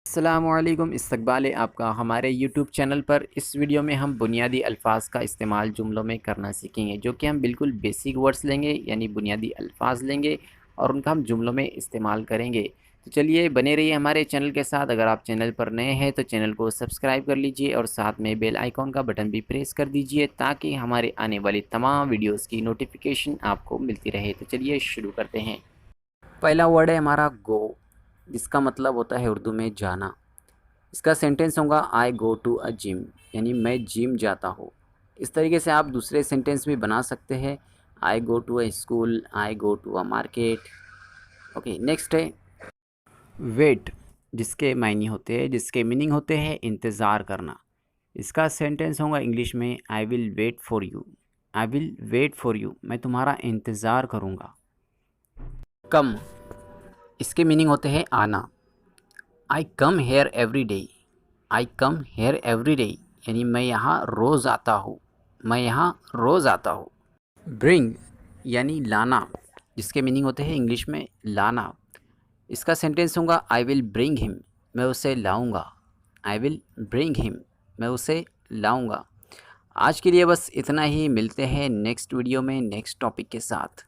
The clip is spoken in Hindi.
अस्सलामुअलैकुम, इस्तकबाल है आपका हमारे यूट्यूब चैनल पर। इस वीडियो में हम बुनियादी अल्फाज का इस्तेमाल जुमलों में करना सीखेंगे, जो कि हम बिल्कुल बेसिक वर्ड्स लेंगे, यानी बुनियादी अल्फाज लेंगे और उनका हम जुमलों में इस्तेमाल करेंगे। तो चलिए बने रहिए हमारे चैनल के साथ। अगर आप चैनल पर नए हैं तो चैनल को सब्सक्राइब कर लीजिए और साथ में बेल आइकॉन का बटन भी प्रेस कर दीजिए, ताकि हमारे आने वाली तमाम वीडियोज़ की नोटिफिकेशन आपको मिलती रहे। तो चलिए शुरू करते हैं। पहला वर्ड है हमारा गो, जिसका मतलब होता है उर्दू में जाना। इसका सेंटेंस होगा आई गो टू अ जिम, यानी मैं जिम जाता हूँ। इस तरीके से आप दूसरे सेंटेंस भी बना सकते हैं। I go to a school, I go to a market. Okay, next है वेट, जिसके मीनिंग होते हैं इंतज़ार करना। इसका सेंटेंस होगा इंग्लिश में I will wait for you. I will wait for you, मैं तुम्हारा इंतज़ार करूँगा। कम, इसके मीनिंग होते हैं आना। I come here every day. I come here every day, यानी मैं यहाँ रोज़ आता हूँ। मैं यहाँ रोज़ आता हूँ। ब्रिंग, यानी लाना, जिसके मीनिंग होते हैं इंग्लिश में लाना। इसका सेंटेंस होगा आई विल ब्रिंग हिम, मैं उसे लाऊंगा। आई विल ब्रिंग हिम, मैं उसे लाऊंगा। आज के लिए बस इतना ही। मिलते हैं नेक्स्ट वीडियो में नेक्स्ट टॉपिक के साथ।